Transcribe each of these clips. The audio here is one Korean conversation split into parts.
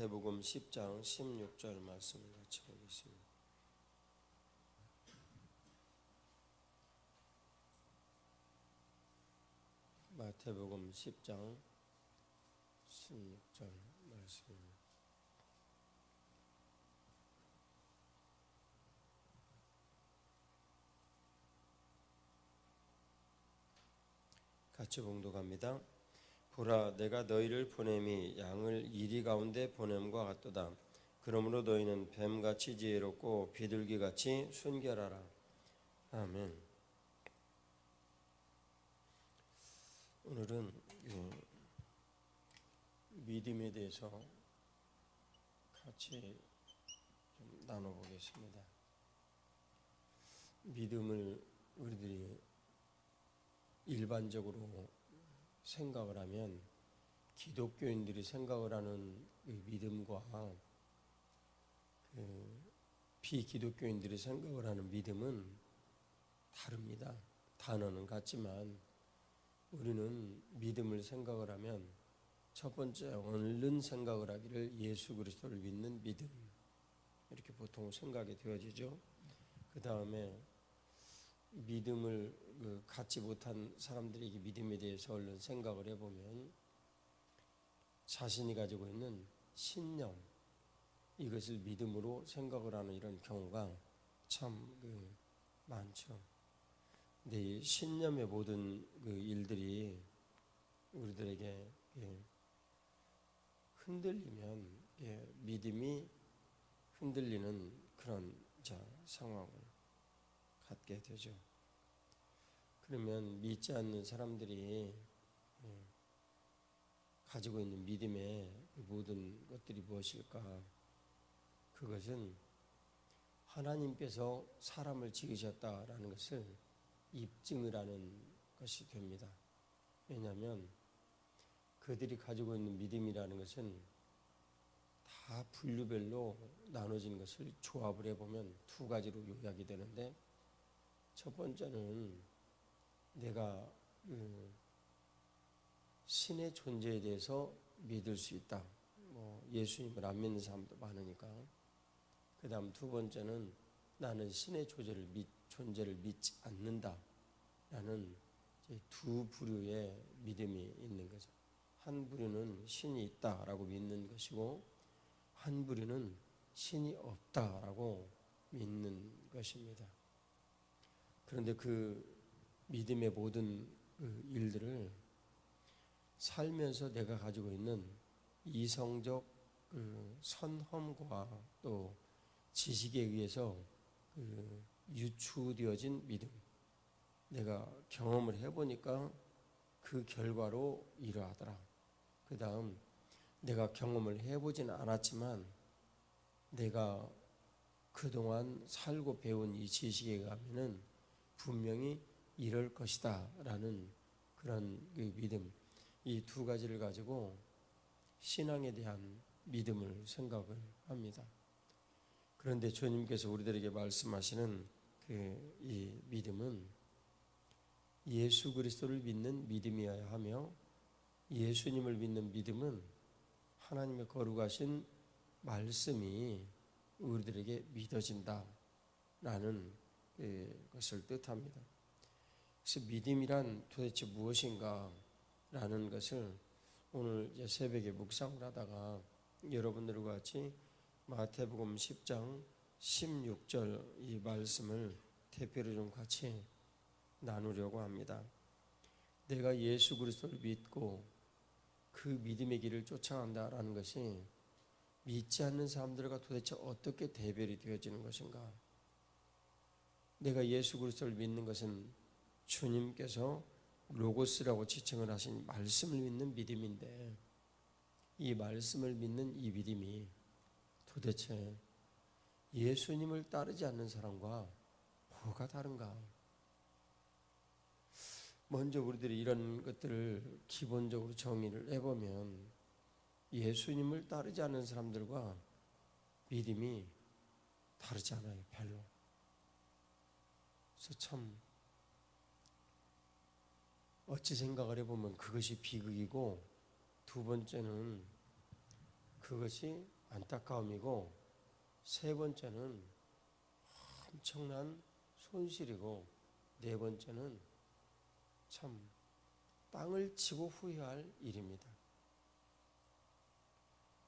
마태복음 10장 16절 말씀을 같이 보겠습니다. 마태복음 10장 16절 말씀입니다. 같이 봉독합니다. 보라, 내가 너희를 보냄이 양을 이리 가운데 보냄과 같도다. 그러므로 너희는 뱀같이 지혜롭고 비둘기같이 순결하라. 아멘. 오늘은 믿음에 대해서 같이 좀 나눠보겠습니다. 믿음을 우리들이 일반적으로 생각을 하면 기독교인들이 생각을 하는 믿음과 비기독교인들이 생각을 하는 믿음은 다릅니다. 단어는 같지만 우리는 믿음을 생각을 하면 첫 번째 얼른 생각을 하기를 예수 그리스도를 믿는 믿음, 이렇게 보통 생각이 되어지죠. 그 다음에 믿음을 갖지 못한 사람들에게 믿음에 대해서 얼른 생각을 해보면 자신이 가지고 있는 신념, 이것을 믿음으로 생각을 하는 이런 경우가 참 많죠. 근데 이 신념의 모든 일들이 우리들에게 흔들리면 믿음이 흔들리는 그런 상황을 갖게 되죠. 그러면 믿지 않는 사람들이 가지고 있는 믿음의 모든 것들이 무엇일까? 그것은 하나님께서 사람을 지으셨다라는 것을 입증을 하는 것이 됩니다. 왜냐하면 그들이 가지고 있는 믿음이라는 것은 다 분류별로 나눠진 것을 조합을 해보면 두 가지로 요약이 되는데, 첫 번째는 내가 신의 존재에 대해서 믿을 수 있다. 예수님을 안 믿는 사람도 많으니까. 그 다음 두 번째는 나는 신의 존재를 믿지 않는다 라는 두 부류의 믿음이 있는 거죠. 한 부류는 신이 있다라고 믿는 것이고, 한 부류는 신이 없다라고 믿는 것입니다. 그런데 그 믿음의 모든 일들을 살면서 내가 가지고 있는 이성적 선험과 또 지식에 의해서 유추되어진 믿음, 내가 경험을 해보니까 그 결과로 이러하더라. 그 다음 내가 경험을 해보지는 않았지만 내가 그동안 살고 배운 이 지식에 의하면 분명히 이럴 것이다 라는 그런 믿음, 이 두 가지를 가지고 신앙에 대한 믿음을 생각을 합니다. 그런데 주님께서 우리들에게 말씀하시는 이 믿음은 예수 그리스도를 믿는 믿음이어야 하며, 예수님을 믿는 믿음은 하나님의 거룩하신 말씀이 우리들에게 믿어진다라는 것을 뜻합니다. 그래서 믿음이란 도대체 무엇인가 라는 것을 오늘 이제 새벽에 묵상을 하다가 여러분들과 같이 마태복음 10장 16절 이 말씀을 대표로 좀 같이 나누려고 합니다. 내가 예수 그리스도를 믿고 그 믿음의 길을 쫓아간다라는 것이 믿지 않는 사람들과 도대체 어떻게 대별이 되어지는 것인가? 내가 예수 그리스도를 믿는 것은 주님께서 로고스라고 지칭을 하신 말씀을 믿는 믿음인데, 이 말씀을 믿는 이 믿음이 도대체 예수님을 따르지 않는 사람과 뭐가 다른가? 먼저 우리들이 이런 것들을 기본적으로 정의를 해보면 예수님을 따르지 않는 사람들과 믿음이 다르지 않아요, 별로. 그래서 참 어찌 생각을 해보면 그것이 비극이고, 두 번째는 그것이 안타까움이고, 세 번째는 엄청난 손실이고, 네 번째는 참 땅을 치고 후회할 일입니다.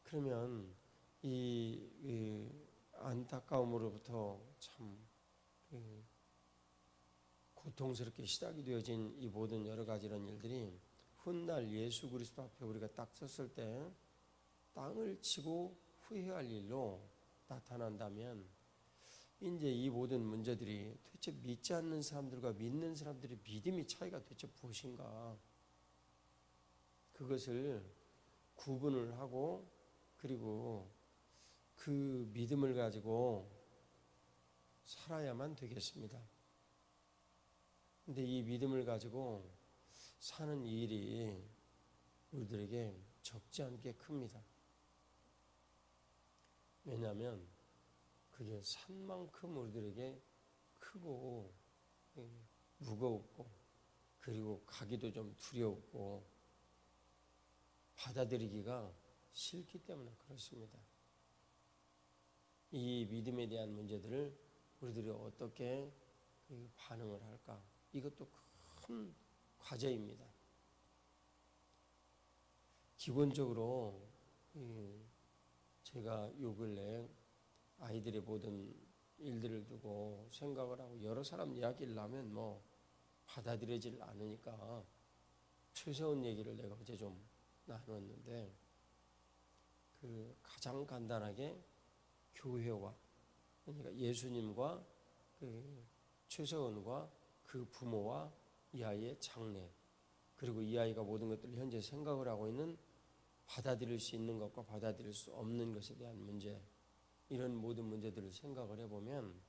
그러면 이 안타까움으로부터 참 고통스럽게 시작이 되어진 이 모든 여러 가지 이런 일들이 훗날 예수 그리스도 앞에 우리가 딱 섰을 때 땅을 치고 후회할 일로 나타난다면, 이제 이 모든 문제들이 도대체 믿지 않는 사람들과 믿는 사람들의 믿음의 차이가 도대체 무엇인가, 그것을 구분을 하고, 그리고 그 믿음을 가지고 살아야만 되겠습니다. 근데 이 믿음을 가지고 사는 일이 우리들에게 적지 않게 큽니다. 왜냐하면 그게 산만큼 우리들에게 크고 무겁고, 그리고 가기도 좀 두렵고 받아들이기가 싫기 때문에 그렇습니다. 이 믿음에 대한 문제들을 우리들이 어떻게 반응을 할까, 이것도 큰 과제입니다. 기본적으로 제가 요 근래 아이들의 모든 일들을 두고 생각을 하고 여러 사람 이야기를 하면 받아들여질 않으니까 최세원 얘기를 내가 어제 좀 나눴는데, 그 가장 간단하게 교회와, 그러니까 예수님과 그 최세원과 그 부모와 이 아이의 장래, 그리고 이 아이가 모든 것들을 현재 생각을 하고 있는, 받아들일 수 있는 것과 받아들일 수 없는 것에 대한 문제, 이런 모든 문제들을 생각을 해보면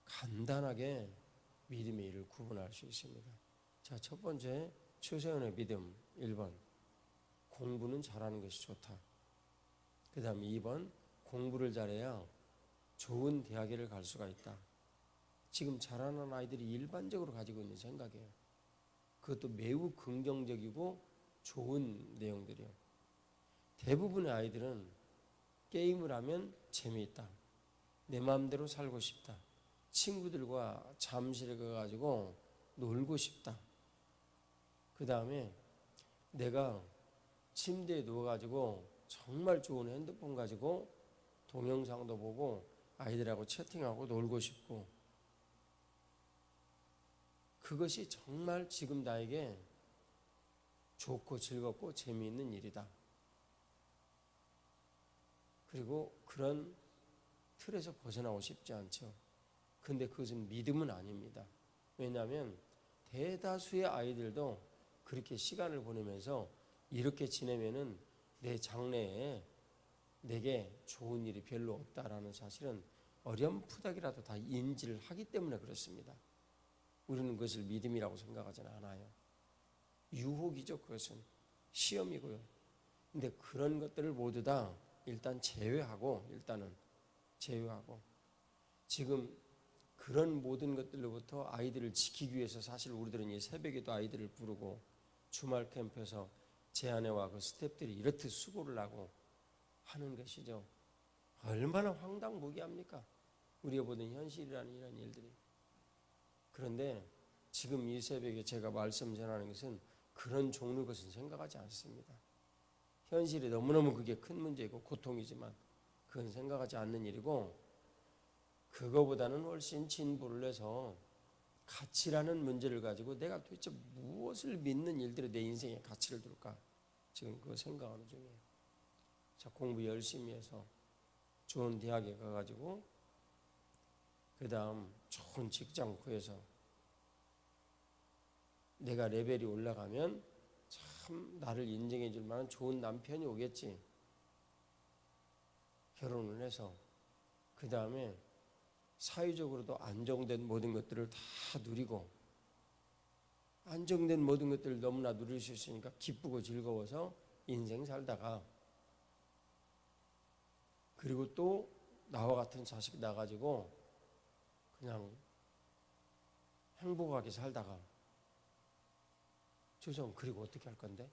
간단하게 믿음의 일을 구분할 수 있습니다. 자, 첫 번째, 최세원의 믿음 1번, 공부는 잘하는 것이 좋다. 그 다음 2번, 공부를 잘해야 좋은 대학을 갈 수가 있다. 지금 자라는 아이들이 일반적으로 가지고 있는 생각이에요. 그것도 매우 긍정적이고 좋은 내용들이에요. 대부분의 아이들은 게임을 하면 재미있다, 내 마음대로 살고 싶다, 친구들과 잠실에 가가지고 놀고 싶다, 그 다음에 내가 침대에 누워가지고 정말 좋은 핸드폰 가지고 동영상도 보고 아이들하고 채팅하고 놀고 싶고, 그것이 정말 지금 나에게 좋고 즐겁고 재미있는 일이다. 그리고 그런 틀에서 벗어나고 싶지 않죠. 근데 그것은 믿음은 아닙니다. 왜냐하면 대다수의 아이들도 그렇게 시간을 보내면서 이렇게 지내면은 내 장래에 내게 좋은 일이 별로 없다라는 사실은 어렴풋하게라도 다 인지를 하기 때문에 그렇습니다. 우리는 그것을 믿음이라고 생각하지는 않아요. 유혹이죠. 그것은 시험이고요. 근데 그런 것들을 모두 다 일단 제외하고, 지금 그런 모든 것들로부터 아이들을 지키기 위해서 사실 우리들은 이 새벽에도 아이들을 부르고 주말 캠프에서 제 아내와 그 스태프들이 이렇듯 수고를 하고 하는 것이죠. 얼마나 황당무계합니까? 우리가 보는 현실이라는 이런 일들이. 그런데 지금 이 새벽에 제가 말씀 전하는 것은 그런 종류의 것은 생각하지 않습니다. 현실이 너무너무 그게 큰 문제이고 고통이지만 그건 생각하지 않는 일이고, 그거보다는 훨씬 진보를 해서 가치라는 문제를 가지고 내가 도대체 무엇을 믿는 일들에 내 인생에 가치를 둘까, 지금 그거 생각하는 중이에요. 자, 공부 열심히 해서 좋은 대학에 가가지고 그 다음 좋은 직장 구해서 내가 레벨이 올라가면 참 나를 인정해 줄 만한 좋은 남편이 오겠지. 결혼을 해서 그 다음에 사회적으로도 안정된 모든 것들을 다 누리고, 안정된 모든 것들을 너무나 누릴 수 있으니까 기쁘고 즐거워서 인생 살다가, 그리고 또 나와 같은 자식 낳아가지고 그냥 행복하게 살다가, 죄송, 그리고 어떻게 할 건데?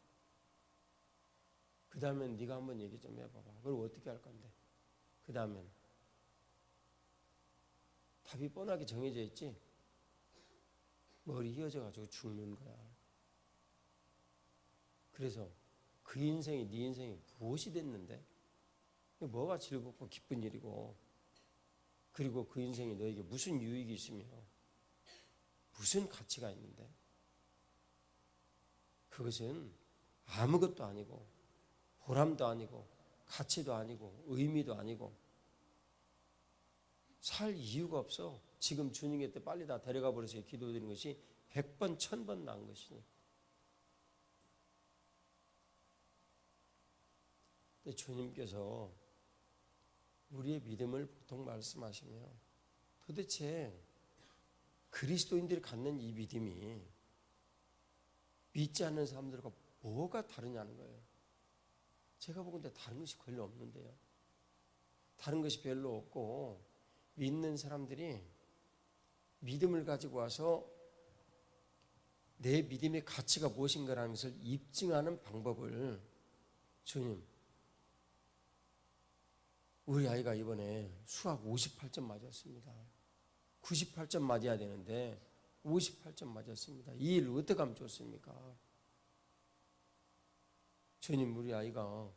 그 다음엔 네가 한번 얘기 좀 해봐봐. 그럼 어떻게 할 건데? 그 다음엔 답이 뻔하게 정해져 있지. 머리 휘어져가지고 죽는 거야. 그래서 그 인생이 네 인생이 무엇이 됐는데? 뭐가 즐겁고 기쁜 일이고, 그리고 그 인생이 너에게 무슨 유익이 있으며 무슨 가치가 있는데? 그것은 아무것도 아니고 보람도 아니고 가치도 아니고 의미도 아니고 살 이유가 없어. 지금 주님 곁에 빨리 다 데려가 버려서 기도드리는 것이 100번 1000번 나은 것이니. 근데 주님께서 우리의 믿음을 보통 말씀하시며 도대체 그리스도인들이 갖는 이 믿음이 믿지 않는 사람들과 뭐가 다르냐는 거예요. 제가 보건대 다른 것이 별로 없는데요. 다른 것이 별로 없고 믿는 사람들이 믿음을 가지고 와서 내 믿음의 가치가 무엇인가라는 것을 입증하는 방법을 주님, 우리 아이가 이번에 수학 58점 맞았습니다. 98점 맞아야 되는데 58점 맞았습니다. 이 일 어떻게 하면 좋습니까? 주님, 우리 아이가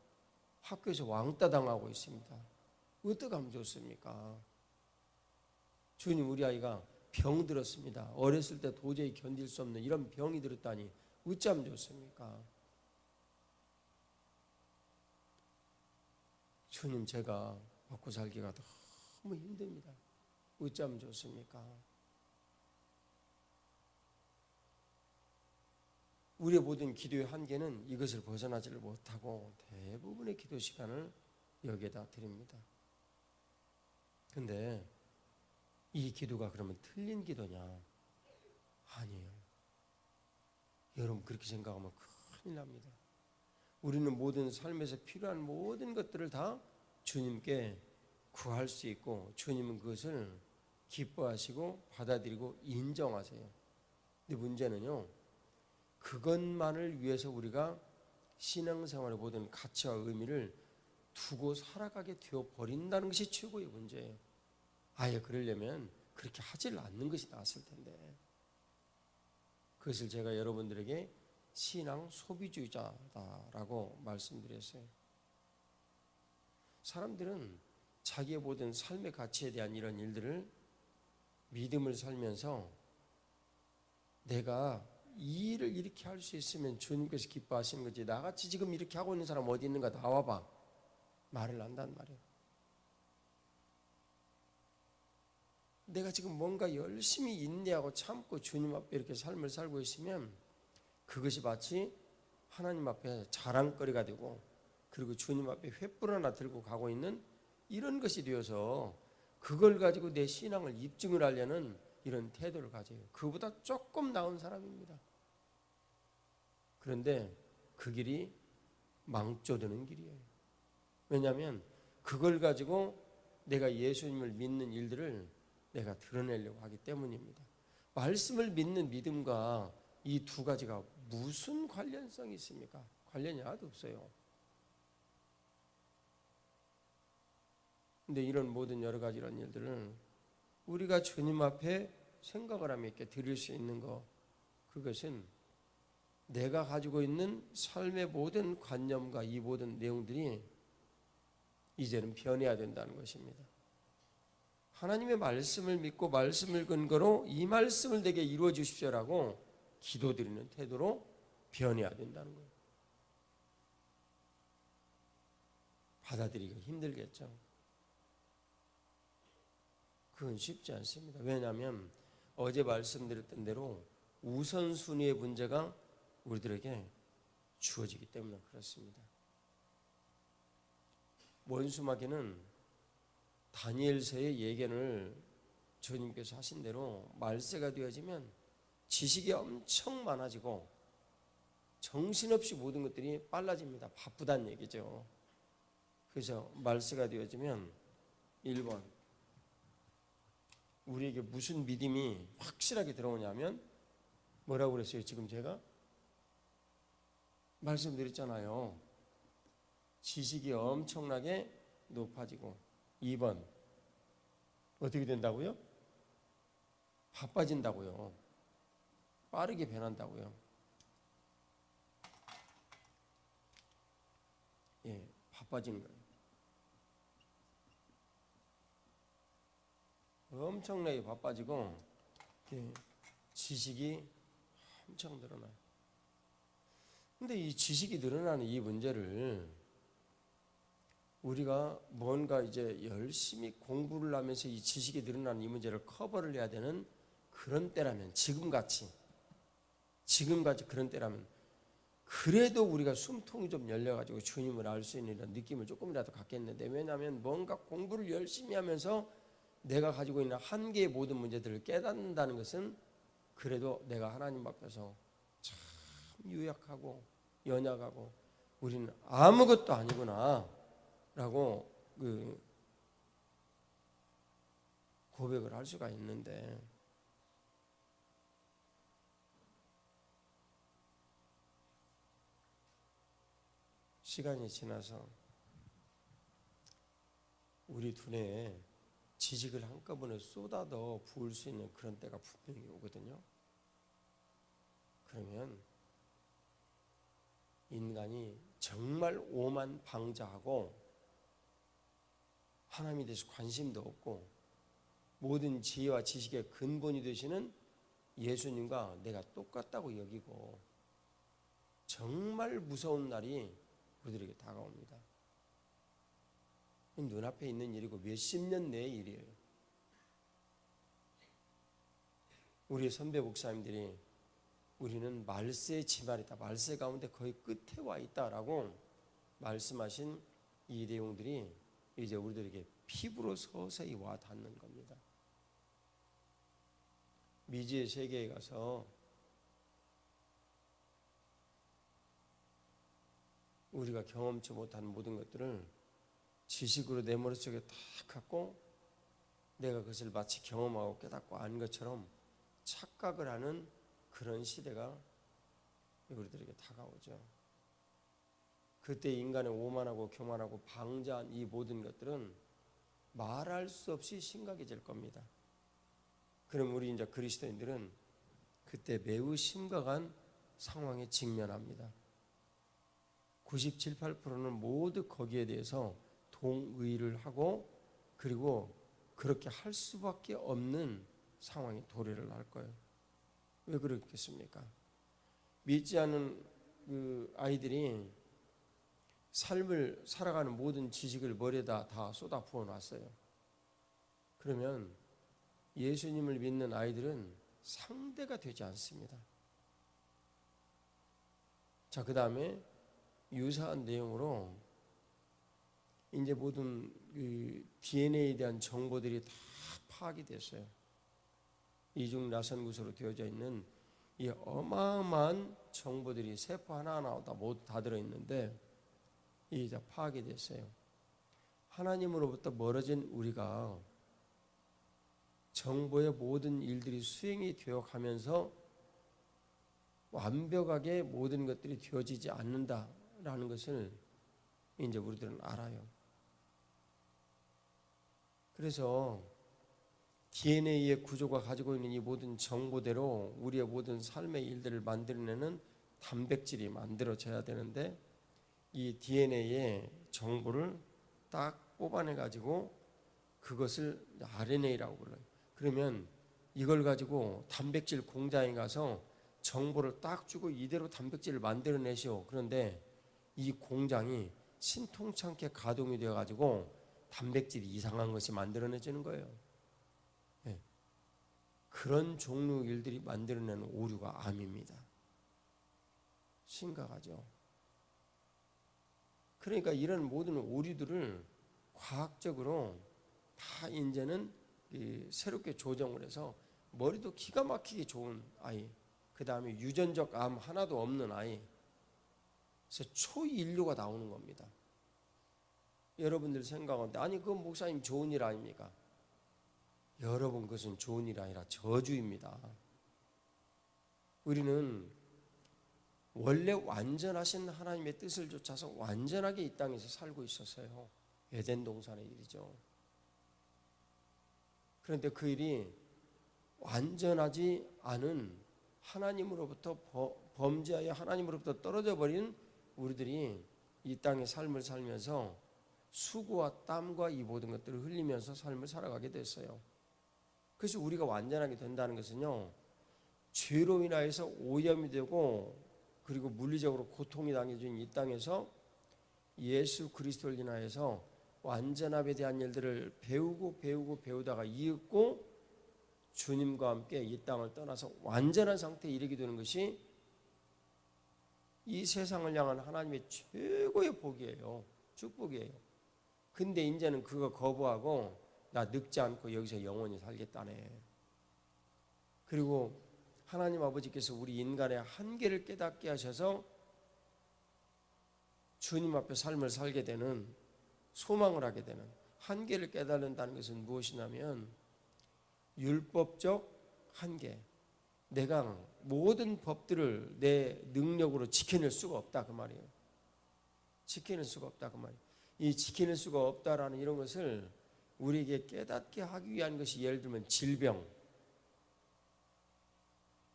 학교에서 왕따 당하고 있습니다. 어떻게 하면 좋습니까? 주님, 우리 아이가 병 들었습니다. 어렸을 때 도저히 견딜 수 없는 이런 병이 들었다니 어찌하면 좋습니까? 주님, 제가 먹고 살기가 너무 힘듭니다. 어찌하면 좋습니까? 우리의 모든 기도의 한계는 이것을 벗어나지를 못하고 대부분의 기도 시간을 여기에다 드립니다. 근데 이 기도가 그러면 틀린 기도냐? 아니에요. 여러분 그렇게 생각하면 큰일 납니다. 우리는 모든 삶에서 필요한 모든 것들을 다 주님께 구할 수 있고 주님은 그것을 기뻐하시고 받아들이고 인정하세요. 근데 문제는요, 그것만을 위해서 우리가 신앙생활의 모든 가치와 의미를 두고 살아가게 되어버린다는 것이 최고의 문제예요. 아예 그러려면 그렇게 하질 않는 것이 낫을 텐데. 그것을 제가 여러분들에게 신앙 소비주의자다라고 말씀드렸어요. 사람들은 자기의 모든 삶의 가치에 대한 이런 일들을 믿음을 살면서 내가 이 일을 이렇게 할 수 있으면 주님께서 기뻐하시는 거지, 나같이 지금 이렇게 하고 있는 사람 어디 있는가 나와봐 말을 한단 말이에요. 내가 지금 뭔가 열심히 인내하고 참고 주님 앞에 이렇게 삶을 살고 있으면 그것이 마치 하나님 앞에 자랑거리가 되고, 그리고 주님 앞에 횃불 하나 들고 가고 있는 이런 것이 되어서 그걸 가지고 내 신앙을 입증을 하려는 이런 태도를 가져요. 그보다 조금 나은 사람입니다. 그런데 그 길이 망조드는 길이에요. 왜냐하면 그걸 가지고 내가 예수님을 믿는 일들을 내가 드러내려고 하기 때문입니다. 말씀을 믿는 믿음과 이 두 가지가 무슨 관련성이 있습니까? 관련이 하나도 없어요. 근데 이런 모든 여러 가지 이런 일들은 우리가 주님 앞에 생각을 하며 이렇게 드릴 수 있는 것, 그것은 내가 가지고 있는 삶의 모든 관념과 이 모든 내용들이 이제는 변해야 된다는 것입니다. 하나님의 말씀을 믿고 말씀을 근거로 이 말씀을 내게 이루어 주십시오라고 기도드리는 태도로 변해야 된다는 거예요. 받아들이기가 힘들겠죠. 그건 쉽지 않습니다. 왜냐하면 어제 말씀드렸던 대로 우선순위의 문제가 우리들에게 주어지기 때문에 그렇습니다. 원수마귀는 다니엘서의 예견을 주님께서 하신 대로 말세가 되어지면 지식이 엄청 많아지고 정신없이 모든 것들이 빨라집니다. 바쁘다는 얘기죠. 그래서 말세가 되어지면 1번, 우리에게 무슨 믿음이 확실하게 들어오냐면 뭐라고 그랬어요? 지금 제가 말씀드렸잖아요. 지식이 엄청나게 높아지고 2번 어떻게 된다고요? 바빠진다고요. 빠르게 변한다고요. 예, 바빠지는 거예요. 엄청나게 바빠지고 지식이 엄청 늘어나요. 근데 이 지식이 늘어나는 이 문제를 우리가 뭔가 이제 열심히 공부를 하면서 이 지식이 늘어나는 이 문제를 커버를 해야 되는 그런 때라면, 지금같이 그런 때라면, 그래도 우리가 숨통이 좀 열려가지고 주님을 알 수 있는 이런 느낌을 조금이라도 갖겠는데, 왜냐하면 뭔가 공부를 열심히 하면서 내가 가지고 있는 한계의 모든 문제들을 깨닫는다는 것은 그래도 내가 하나님 앞에서 참 유약하고 연약하고 우리는 아무것도 아니구나 라고 고백을 할 수가 있는데, 시간이 지나서 우리 두뇌에 지식을 한꺼번에 쏟아더 부을 수 있는 그런 때가 분명히 오거든요. 그러면 인간이 정말 오만방자하고 하나님에 대해서 관심도 없고 모든 지혜와 지식의 근본이 되시는 예수님과 내가 똑같다고 여기고 정말 무서운 날이 우리들에게 다가옵니다. 눈앞에 있는 일이고 몇십 년 내의 일이에요. 우리 선배 목사님들이 우리는 말세의 지말이다, 말세 가운데 거의 끝에 와 있다라고 말씀하신 이 내용들이 이제 우리들에게 피부로 서서히 와 닿는 겁니다. 미지의 세계에 가서 우리가 경험치 못한 모든 것들을 지식으로 내 머릿속에 다 갖고 내가 그것을 마치 경험하고 깨닫고 안 것처럼 착각을 하는 그런 시대가 우리들에게 다가오죠. 그때 인간의 오만하고 교만하고 방자한 이 모든 것들은 말할 수 없이 심각해질 겁니다. 그럼 우리 이제 그리스도인들은 그때 매우 심각한 상황에 직면합니다. 97, 8%는 모두 거기에 대해서 동의를 하고 그리고 그렇게 할 수밖에 없는 상황에 도래를 할 거예요. 왜 그렇겠습니까? 믿지 않은 그 아이들이 삶을 살아가는 모든 지식을 머리에다 다 쏟아 부어 놨어요. 그러면 예수님을 믿는 아이들은 상대가 되지 않습니다. 자, 그 다음에 유사한 내용으로 이제 모든 그 DNA에 대한 정보들이 다 파악이 됐어요. 이중 나선구소로 되어져 있는 이 어마어마한 정보들이 세포 하나하나 모두 다 들어있는데 이제 파악이 됐어요. 하나님으로부터 멀어진 우리가 정보의 모든 일들이 수행이 되어 가면서 완벽하게 모든 것들이 되어지지 않는다라는 것을 이제 우리들은 알아요. 그래서 DNA의 구조가 가지고 있는 이 모든 정보대로 우리의 모든 삶의 일들을 만들어내는 단백질이 만들어져야 되는데 이 DNA의 정보를 딱 뽑아내 가지고 그것을 RNA라고 불러요. 그러면 이걸 가지고 단백질 공장에 가서 정보를 딱 주고 이대로 단백질을 만들어내시오. 그런데 이 공장이 신통찮게 가동이 되어 가지고 단백질이 이상한 것이 만들어내지는 거예요. 네. 그런 종류 일들이 만들어내는 오류가 암입니다. 심각하죠. 그러니까 이런 모든 오류들을 과학적으로 다 이제는 새롭게 조정을 해서 머리도 기가 막히게 좋은 아이, 그 다음에 유전적 암 하나도 없는 아이, 그래서 초인류가 나오는 겁니다. 여러분들 생각하는데 아니 그건 목사님 좋은 일 아닙니까? 여러분 그것은 좋은 일 아니라 저주입니다. 우리는 원래 완전하신 하나님의 뜻을 쫓아서 완전하게 이 땅에서 살고 있었어요. 에덴 동산의 일이죠. 그런데 그 일이 완전하지 않은 하나님으로부터 범죄하여 하나님으로부터 떨어져 버린 우리들이 이 땅의 삶을 살면서 수고와 땀과 이 모든 것들을 흘리면서 삶을 살아가게 됐어요. 그래서 우리가 완전하게 된다는 것은요, 죄로 인하여서 오염이 되고 그리고 물리적으로 고통이 당해진 이 땅에서 예수 그리스도를 인하여서 완전함에 대한 일들을 배우다가 이윽고 주님과 함께 이 땅을 떠나서 완전한 상태에 이르게 되는 것이 이 세상을 향한 하나님의 최고의 복이에요. 축복이에요. 근데 이제는 그거 거부하고 나 늙지 않고 여기서 영원히 살겠다네. 그리고 하나님 아버지께서 우리 인간의 한계를 깨닫게 하셔서 주님 앞에 삶을 살게 되는, 소망을 하게 되는, 한계를 깨닫는다는 것은 무엇이냐면 율법적 한계, 내가 모든 법들을 내 능력으로 지켜낼 수가 없다 그 말이에요. 지켜낼 수가 없다 그 말이에요. 이 지켜낼 수가 없다라는 이런 것을 우리에게 깨닫게 하기 위한 것이, 예를 들면 질병,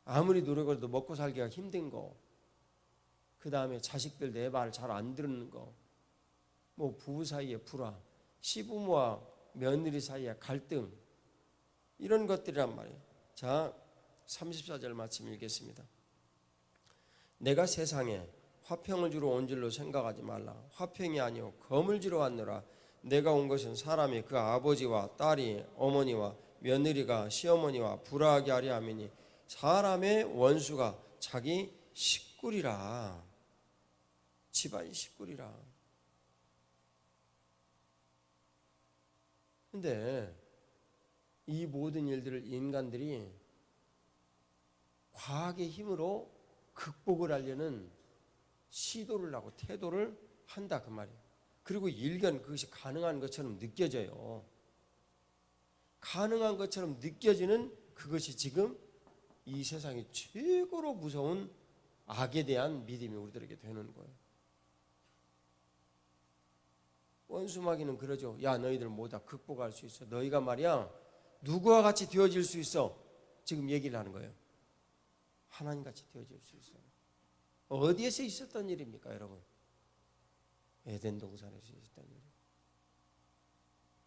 아무리 노력해도 먹고 살기가 힘든 거, 그 다음에 자식들 내 말 잘 안 듣는 거, 뭐 부부 사이의 불화, 시부모와 며느리 사이의 갈등, 이런 것들이란 말이에요. 자, 34절 말씀 읽겠습니다. 내가 세상에 화평을 주러 온 줄로 생각하지 말라. 화평이 아니요 검을 주러 왔노라. 내가 온 것은 사람이 그 아버지와 딸이 어머니와 며느리가 시어머니와 불화하게 하려 함이니 사람의 원수가 자기 식구리라. 집안이 식구리라. 근데 이 모든 일들을 인간들이 과학의 힘으로 극복을 하려는 시도를 하고 태도를 한다 그 말이에요. 그리고 일견 그것이 가능한 것처럼 느껴져요. 가능한 것처럼 느껴지는 그것이 지금 이 세상의 최고로 무서운 악에 대한 믿음이 우리들에게 되는 거예요. 원수마귀는 그러죠. 야, 너희들 뭐다 극복할 수 있어. 너희가 말이야 누구와 같이 되어질 수 있어. 지금 얘기를 하는 거예요. 하나님같이 되어질 수 있어요. 어디에서 있었던 일입니까 여러분? 에덴 동산에서 있었던 일.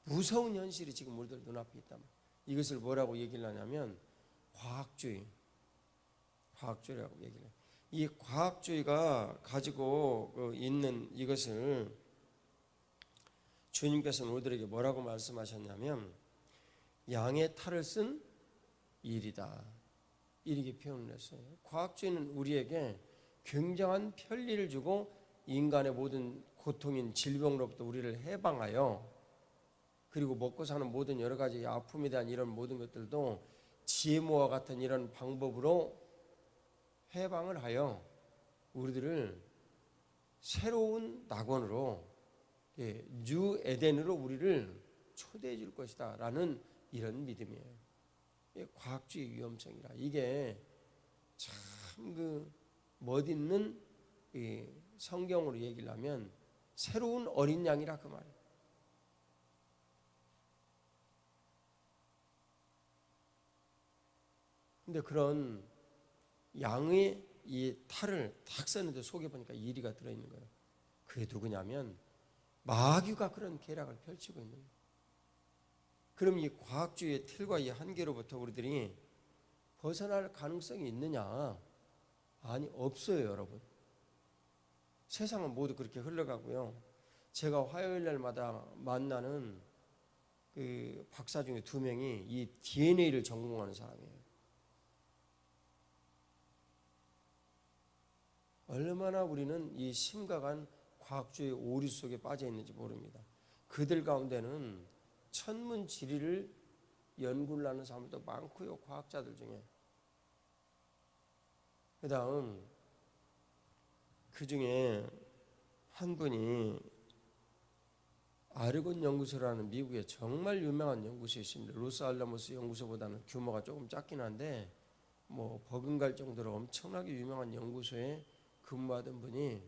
무서운 현실이 지금 우리들 눈앞에 있단 말이에요. 이것을 뭐라고 얘기를 하냐면 과학주의라고 얘기를 해요. 이 과학주의가 가지고 있는 이것을 주님께서는 우리들에게 뭐라고 말씀하셨냐면 양의 탈을 쓴 일이다, 이렇게 표현을 했어요. 과학주의는 우리에게 굉장한 편리를 주고 인간의 모든 고통인 질병으로부터 우리를 해방하여, 그리고 먹고 사는 모든 여러 가지 아픔에 대한 이런 모든 것들도 지혜모와 같은 이런 방법으로 해방을 하여 우리들을 새로운 낙원으로, 뉴 에덴으로 우리를 초대해 줄 것이다 라는 이런 믿음이에요. 과학주의 위험성이라. 이게 참 멋있는 성경으로 얘기를 하면 새로운 어린 양이라 그 말이에요. 근데 그런 양의 이 탈을 탁 썼는데 속에 보니까 이리가 들어있는 거예요. 그게 누구냐면 마귀가 그런 계략을 펼치고 있는 거예요. 그럼 이 과학주의의 틀과 이 한계로부터 우리들이 벗어날 가능성이 있느냐? 아니, 없어요 여러분. 세상은 모두 그렇게 흘러가고요. 제가 화요일 날마다 만나는 그 박사 중에 2명이 이 DNA를 전공하는 사람이에요. 얼마나 우리는 이 심각한 과학주의 오류 속에 빠져 있는지 모릅니다. 그들 가운데는 천문지리를 연구를 하는 사람도 많고요. 과학자들 중에. 그 다음 그 중에 한 분이 아르곤 연구소라는 미국의 정말 유명한 연구소에 있습니다. 로스알라모스 연구소보다는 규모가 조금 작긴 한데 뭐 버금갈 정도로 엄청나게 유명한 연구소에 근무하던 분이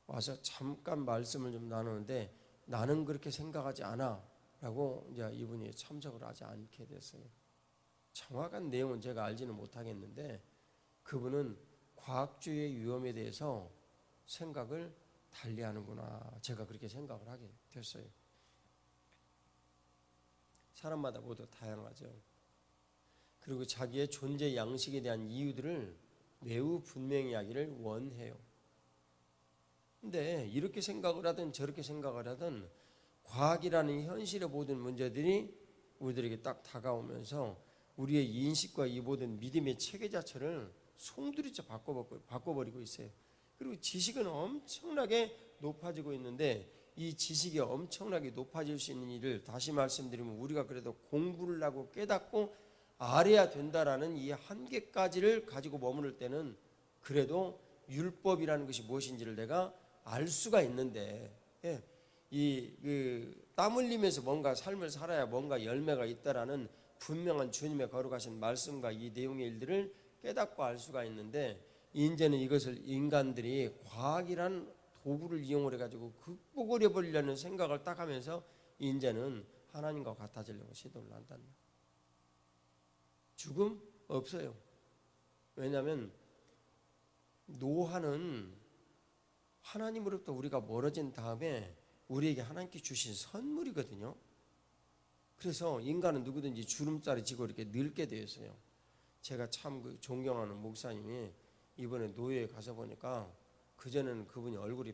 와서 잠깐 말씀을 좀 나누는데 나는 그렇게 생각하지 않아 라고 이제 이분이 참석을 하지 않게 됐어요. 정확한 내용은 제가 알지는 못하겠는데 그분은 과학주의의 위험에 대해서 생각을 달리하는구나, 제가 그렇게 생각을 하게 됐어요. 사람마다 모두 다양하죠. 그리고 자기의 존재 양식에 대한 이유들을 매우 분명히 하기를 원해요. 근데 이렇게 생각을 하든 저렇게 생각을 하든 과학이라는 현실의 모든 문제들이 우리들에게 딱 다가오면서 우리의 인식과 이 모든 믿음의 체계 자체를 송두리째 바꿔버리고 있어요. 그리고 지식은 엄청나게 높아지고 있는데 이 지식이 엄청나게 높아질 수 있는 일을 다시 말씀드리면 우리가 그래도 공부를 하고 깨닫고 알아야 된다라는 이 한계까지를 가지고 머무를 때는 그래도 율법이라는 것이 무엇인지를 내가 알 수가 있는데, 땀 흘리면서 뭔가 삶을 살아야 뭔가 열매가 있다라는 분명한 주님의 거룩하신 말씀과 이 내용의 일들을 깨닫고 알 수가 있는데, 이제는 이것을 인간들이 과학이란 도구를 이용을 해가지고 극복을 해버리려는 생각을 딱 하면서 이제는 하나님과 같아지려고 시도를 한다는 거예요. 죽음 없어요. 왜냐하면 노화는 하나님으로부터 우리가 멀어진 다음에 우리에게 하나님께 주신 선물이거든요. 그래서 인간은 누구든지 주름살이 지고 이렇게 늙게 되었어요. 제가 참 존경하는 목사님이 이번에 노예에 가서 보니까 그전에는 그분이 얼굴이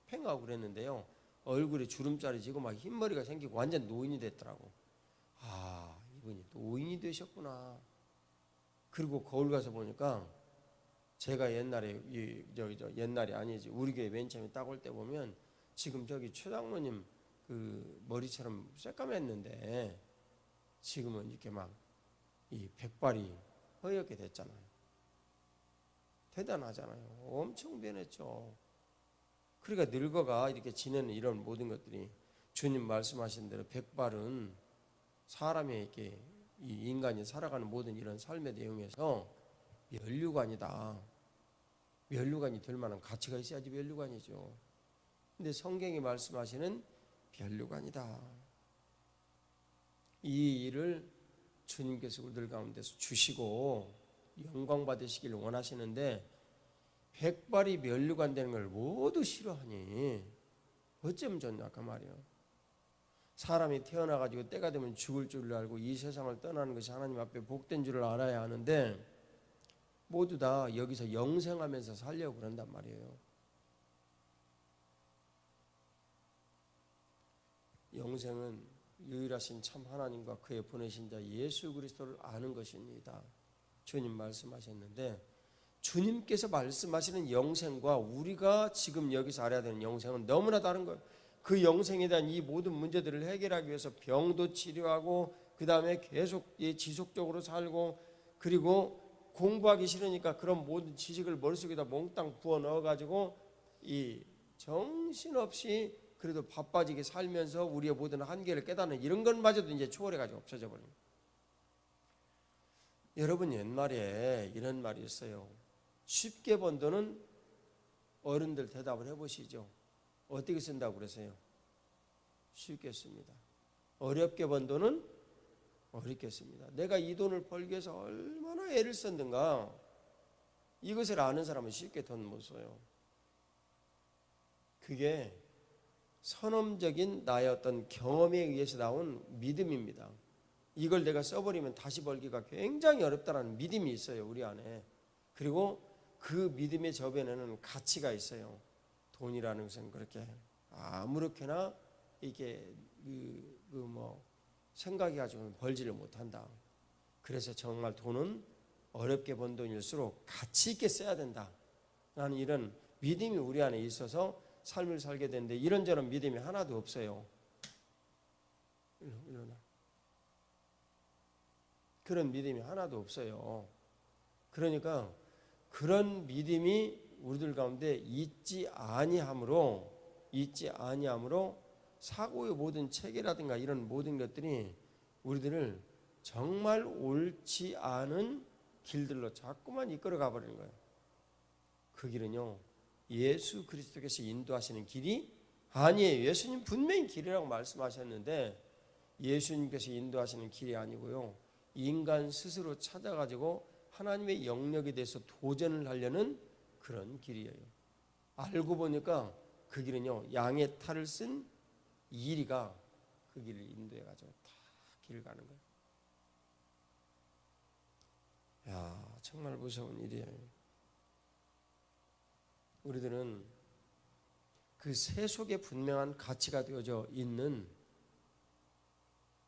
팽팽하고 그랬는데요, 얼굴에 주름살이 지고 막 흰머리가 생기고 완전 노인이 됐더라고. 아, 이분이 노인이 되셨구나. 그리고 거울 가서 보니까 제가 옛날에 옛날이 아니지, 우리 교회 맨 처음에 딱 올 때 보면 지금 저기 최 장로님 그 머리처럼 새까맸는데 지금은 이렇게 막 이 백발이 허옇게 됐잖아요. 대단하잖아요. 엄청 변했죠. 그러니까 늙어가 이렇게 지내는 이런 모든 것들이 주님 말씀하신 대로 백발은 사람의 이렇게 이 인간이 살아가는 모든 이런 삶의 내용에서 면류관이다. 면류관이 될 만한 가치가 있어야지 면류관이죠. 근데 성경이 말씀하시는 면류관이다. 이 일을 주님께서 우리들 가운데서 주시고 영광 받으시기를 원하시는데 백발이 면류관 되는 걸 모두 싫어하니 어쩌면 좋냐 그 말이에요. 사람이 태어나가지고 때가 되면 죽을 줄을 알고 이 세상을 떠나는 것이 하나님 앞에 복된 줄을 알아야 하는데 모두 다 여기서 영생하면서 살려고 그런단 말이에요. 영생은 유일하신 참 하나님과 그의 보내신 자 예수 그리스도를 아는 것입니다. 주님 말씀하셨는데 주님께서 말씀하시는 영생과 우리가 지금 여기서 알아야 되는 영생은 너무나 다른 거예요. 그 영생에 대한 이 모든 문제들을 해결하기 위해서 병도 치료하고 그 다음에 계속 지속적으로 살고 그리고 공부하기 싫으니까 그런 모든 지식을 머릿속에다 몽땅 부어 넣어가지고 이 정신없이 그래도 바빠지게 살면서 우리의 모든 한계를 깨닫는 이런 것마저도 이제 초월해가지고 없어져 버립니다. 여러분 옛말에 이런 말이 있어요. 쉽게 번 돈은 어른들 대답을 해보시죠. 어떻게 쓴다고 그러세요? 쉽게 씁니다. 어렵게 번 돈은 어렵게 씁니다. 내가 이 돈을 벌기 위해서 얼마나 애를 썼는가. 이것을 아는 사람은 쉽게 돈 못 써요. 그게 선험적인 나의 어떤 경험에 의해서 나온 믿음입니다. 이걸 내가 써버리면 다시 벌기가 굉장히 어렵다는 믿음이 있어요, 우리 안에. 그리고 그 믿음의 저변에는 가치가 있어요. 돈이라는 것은 그렇게 아무렇게나 이렇게 생각이 가지고는 벌지를 못한다. 그래서 정말 돈은 어렵게 번 돈일수록 가치 있게 써야 된다. 라는 이런 믿음이 우리 안에 있어서 삶을 살게 되는데 이런저런 믿음이 하나도 없어요. 일어나. 그런 믿음이 하나도 없어요. 그러니까 그런 믿음이 우리들 가운데 있지 아니함으로 사고의 모든 체계라든가 이런 모든 것들이 우리들을 정말 옳지 않은 길들로 자꾸만 이끌어 가버리는 거예요. 그 길은요, 예수 그리스도께서 인도하시는 길이 아니에요. 예수님 분명히 길이라고 말씀하셨는데 예수님께서 인도하시는 길이 아니고요, 인간 스스로 찾아가지고 하나님의 영역에 대해서 도전을 하려는 그런 길이에요. 알고 보니까 그 길은요, 양의 탈을 쓴 이리가 그 길을 인도해가지고 다 길을 가는 거예요. 야, 정말 무서운 일이에요. 우리들은 그 새 속에 분명한 가치가 되어져 있는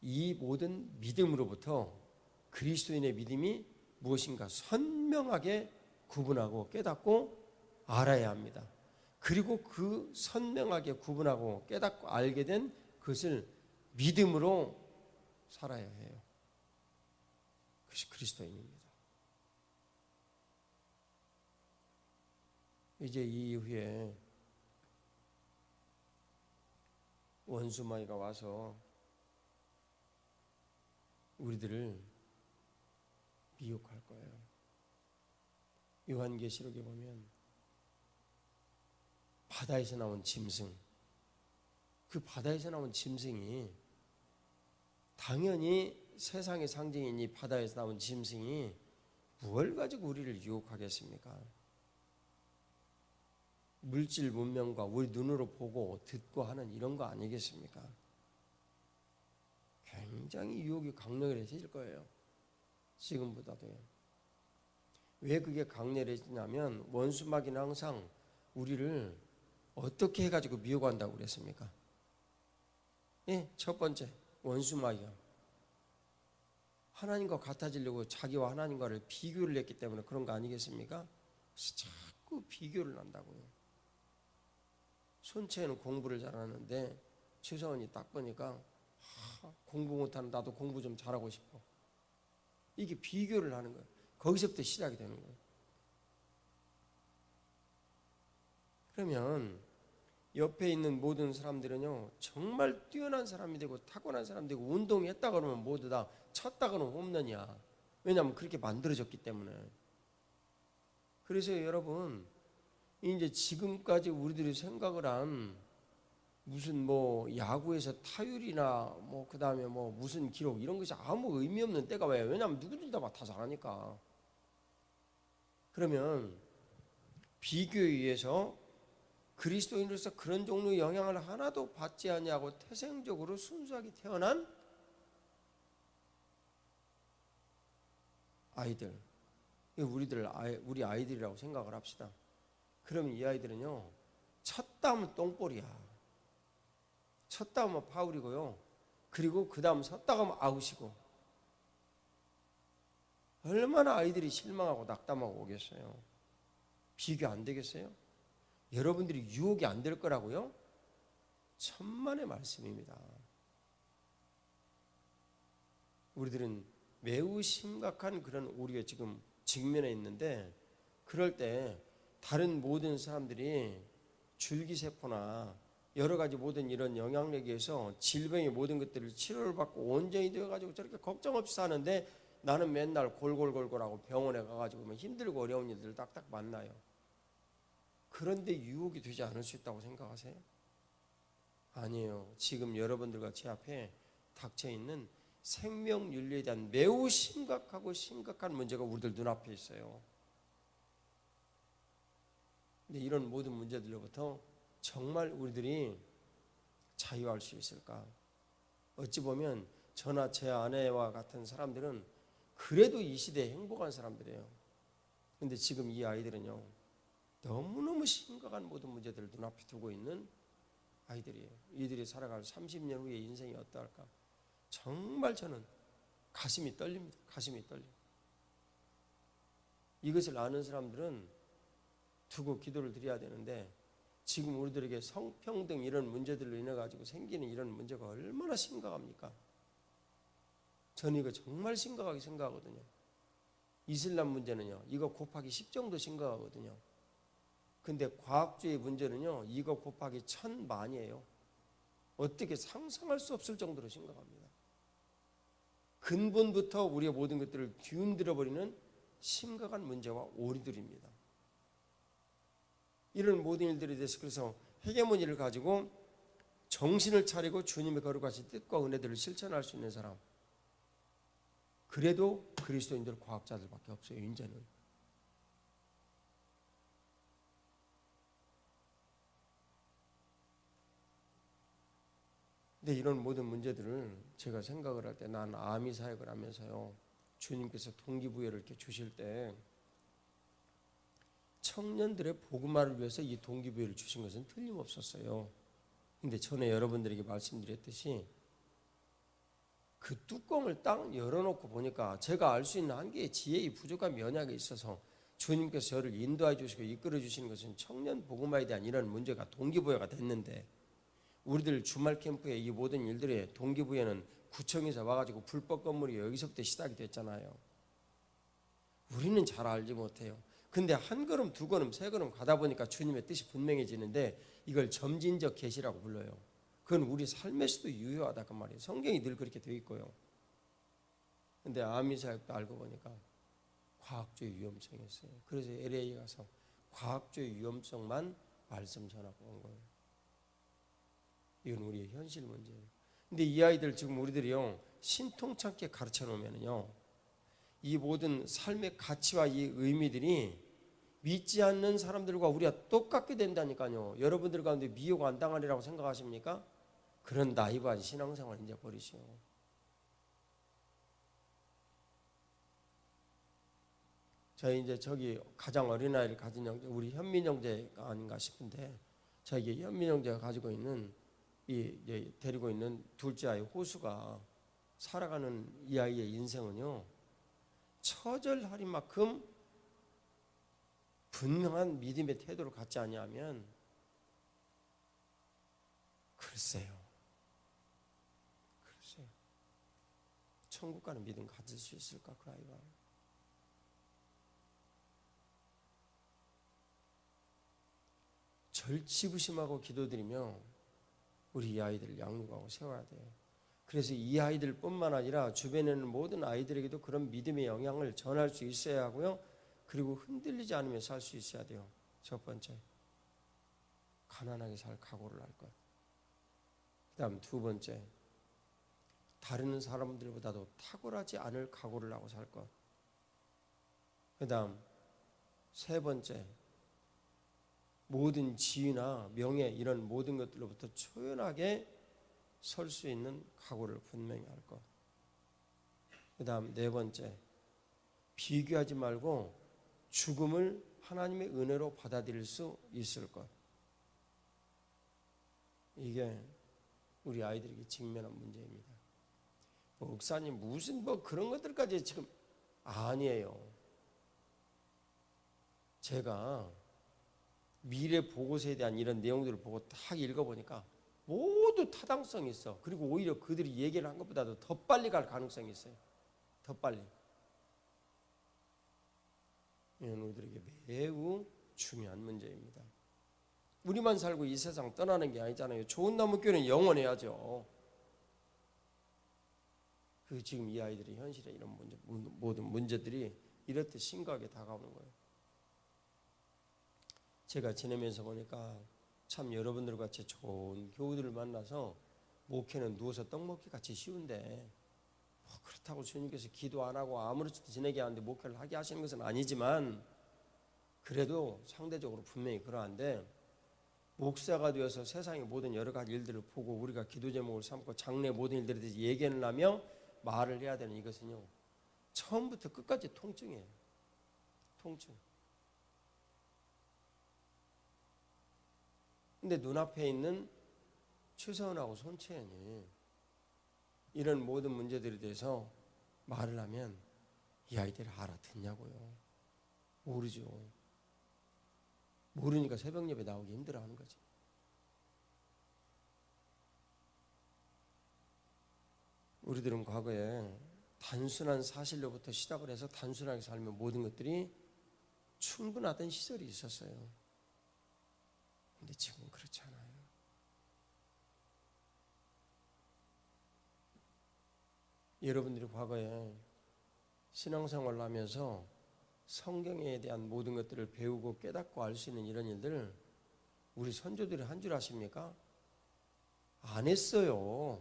이 모든 믿음으로부터 그리스도인의 믿음이 무엇인가 선명하게 구분하고 깨닫고 알아야 합니다. 그리고 그 선명하게 구분하고 깨닫고 알게 된 그것을 믿음으로 살아야 해요. 그것이 그리스도인입니다. 이제 이 이후에 원수마귀가 와서 우리들을 미혹할 거예요. 요한계시록에 보면 바다에서 나온 짐승, 그 바다에서 나온 짐승이 당연히 세상의 상징인 이 바다에서 나온 짐승이 무엇을 가지고 우리를 유혹하겠습니까? 물질 문명과 우리 눈으로 보고 듣고 하는 이런 거 아니겠습니까? 굉장히 유혹이 강렬해질 거예요. 지금보다도요. 왜 그게 강렬해지냐면 원수마귀는 항상 우리를 어떻게 해가지고 미혹한다고 그랬습니까? 예, 첫 번째 원수마귀가 하나님과 같아지려고 자기와 하나님과를 비교를 했기 때문에 그런 거 아니겠습니까? 자꾸 비교를 한다고요. 손채는 공부를 잘하는데 최서원이 딱 보니까 공부 못하는 나도 공부 좀 잘하고 싶어. 이게 비교를 하는 거예요. 거기서부터 시작이 되는 거예요. 그러면 옆에 있는 모든 사람들은요, 정말 뛰어난 사람이 되고 타고난 사람이 되고 운동했다 그러면 모두 다 쳤다 그러면 홈런이야. 왜냐하면 그렇게 만들어졌기 때문에. 그래서 여러분, 이제 지금까지 우리들이 생각을 한 무슨 뭐 야구에서 타율이나 뭐 그다음에 뭐 무슨 기록 이런 것이 아무 의미 없는 때가 와요. 왜냐하면 누구들 다 잘하니까. 그러면 비교에 의해서 그리스도인으로서 그런 종류의 영향을 하나도 받지 아니하고 태생적으로 순수하게 태어난 아이들, 우리 아이들이라고 생각을 합시다. 그러면 이 아이들은요, 쳤다 하면 똥볼이야. 쳤다 하면 파울이고요. 그리고 그 다음 섰다 하면 아웃이고. 얼마나 아이들이 실망하고 낙담하고 오겠어요. 비교 안 되겠어요? 여러분들이 유혹이 안 될 거라고요? 천만의 말씀입니다. 우리들은 매우 심각한 그런 오류에 지금 직면해 있는데, 그럴 때 다른 모든 사람들이 줄기세포나 여러 가지 모든 이런 영향력에 의해서 질병의 모든 것들을 치료를 받고 온전히 되어가지고 저렇게 걱정 없이 사는데 나는 맨날 골골골골하고 병원에 가가지고 힘들고 어려운 일들을 딱딱 만나요. 그런데 유혹이 되지 않을 수 있다고 생각하세요? 아니에요. 지금 여러분들과 제 앞에 닥쳐있는 생명윤리에 대한 매우 심각하고 심각한 문제가 우리들 눈앞에 있어요. 근데 이런 모든 문제들로부터 정말 우리들이 자유할 수 있을까? 어찌 보면 저나 제 아내와 같은 사람들은 그래도 이 시대에 행복한 사람들이에요. 근데 지금 이 아이들은요, 너무너무 심각한 모든 문제들을 눈앞에 두고 있는 아이들이에요. 이들이 살아갈 30년 후의 인생이 어떠할까? 정말 저는 가슴이 떨립니다. 가슴이 떨려. 이것을 아는 사람들은 두고 기도를 드려야 되는데 지금 우리들에게 성평등 이런 문제들로 인해 가지고 생기는 이런 문제가 얼마나 심각합니까? 저는 이거 정말 심각하게 생각하거든요. 이슬람 문제는요, 이거 곱하기 10 정도 심각하거든요. 근데 과학주의 문제는요, 이거 곱하기 1000만이에요. 어떻게 상상할 수 없을 정도로 심각합니다. 근본부터 우리의 모든 것들을 뒤흔들어 버리는 심각한 문제와 오류들입니다. 이런 모든 일들에 대해서 그래서 헤게모니를 가지고 정신을 차리고 주님의 거룩하신 뜻과 은혜들을 실천할 수 있는 사람, 그래도 그리스도인들 과학자들밖에 없어요. 이제는. 근데 이런 모든 문제들을 제가 생각을 할 때, 난 아미 사역을 하면서요, 주님께서 동기부여를 이렇게 주실 때 청년들의 복음화를 위해서 이 동기부여를 주신 것은 틀림없었어요. 근데 전에 여러분들에게 말씀드렸듯이 그 뚜껑을 딱 열어놓고 보니까 제가 알 수 있는 한계의 지혜의 부족한 면역에 있어서 주님께서 저를 인도해 주시고 이끌어 주시는 것은 청년 복음화에 대한 이런 문제가 동기부여가 됐는데, 우리들 주말 캠프에 이 모든 일들의 동기부여는 구청에서 와가지고 불법 건물이 여기서부터 시작이 됐잖아요. 우리는 잘 알지 못해요. 근데 한 걸음, 두 걸음, 세 걸음 가다 보니까 주님의 뜻이 분명해지는데 이걸 점진적 계시라고 불러요. 그건 우리 삶에서도 유효하다 그 말이에요. 성경이 늘 그렇게 되어 있고요. 근데 아미사역도 알고 보니까 과학주의 위험성이 있어요. 그래서 LA 가서 과학주의 위험성만 말씀 전하고 온 거예요. 이건 우리의 현실 문제예요. 근데 이 아이들 지금 우리들이요, 신통찮게 가르쳐 놓으면요, 이 모든 삶의 가치와 이 의미들이 믿지 않는 사람들과 우리가 똑같게 된다니까요. 여러분들 가운데 미혹 안 당하리라고 생각하십니까? 그런 나이브한 신앙생활 이제 버리시오. 저희 이제 저기 가장 어린 아이를 가진 형제, 우리 현민 형제가 아닌가 싶은데, 저기 현민 형제가 가지고 있는 이 데리고 있는 둘째 아이 호수가 살아가는 이 아이의 인생은요, 처절할 만큼 분명한 믿음의 태도를 갖지 아니하면, 글쎄요, 천국 가는 믿음 가질 수 있을까 그 아이가? 절치부심하고 기도드리며 우리 이 아이들을 양육하고 세워야 돼요. 그래서 이 아이들뿐만 아니라 주변에 있는 모든 아이들에게도 그런 믿음의 영향을 전할 수 있어야 하고요. 그리고 흔들리지 않으며 살 수 있어야 돼요. 첫 번째, 가난하게 살 각오를 할 것. 그 다음 두 번째, 다른 사람들보다도 탁월하지 않을 각오를 하고 살 것. 그 다음 세 번째, 모든 지위나 명예 이런 모든 것들로부터 초연하게 설 수 있는 각오를 분명히 할 것. 그 다음 네 번째, 비교하지 말고 죽음을 하나님의 은혜로 받아들일 수 있을 것. 이게 우리 아이들에게 직면한 문제입니다. 목사님 무슨 그런 것들까지 지금 아니에요. 제가 미래 보고서에 대한 이런 내용들을 보고 딱 읽어보니까 모두 타당성이 있어. 그리고 오히려 그들이 얘기를 한 것보다도 더 빨리 갈 가능성이 있어요. 더 빨리. 이건 우리들에게 매우 중요한 문제입니다. 우리만 살고 이 세상 떠나는 게 아니잖아요. 좋은 나무교회는 영원해야죠. 그 지금 이 아이들의 현실에 이런 문제, 모든 문제들이 이렇듯 심각하게 다가오는 거예요. 제가 지내면서 보니까 참 여러분들 같이 좋은 교우들을 만나서 목회는 누워서 떡 먹기 같이 쉬운데, 그렇다고 주님께서 기도 안 하고 아무렇지도 지내게 하는데 목회를 하게 하시는 것은 아니지만, 그래도 상대적으로 분명히 그러한데, 목사가 되어서 세상의 모든 여러 가지 일들을 보고 우리가 기도 제목을 삼고 장래 모든 일들에 대해서 얘기를 하며 말을 해야 되는 이것은요, 처음부터 끝까지 통증이에요. 통증. 근데 눈앞에 있는 최서은하고 손채연이 이런 모든 문제들에 대해서 말을 하면 이 아이들이 알아듣냐고요. 모르죠. 모르니까 새벽 예배 나오기 힘들어하는 거지. 우리들은 과거에 단순한 사실로부터 시작을 해서 단순하게 살면 모든 것들이 충분하던 시절이 있었어요. 근데 지금은 그렇지 않아요. 여러분들이 과거에 신앙생활을 하면서 성경에 대한 모든 것들을 배우고 깨닫고 알 수 있는 이런 일들 우리 선조들이 한 줄 아십니까? 안 했어요.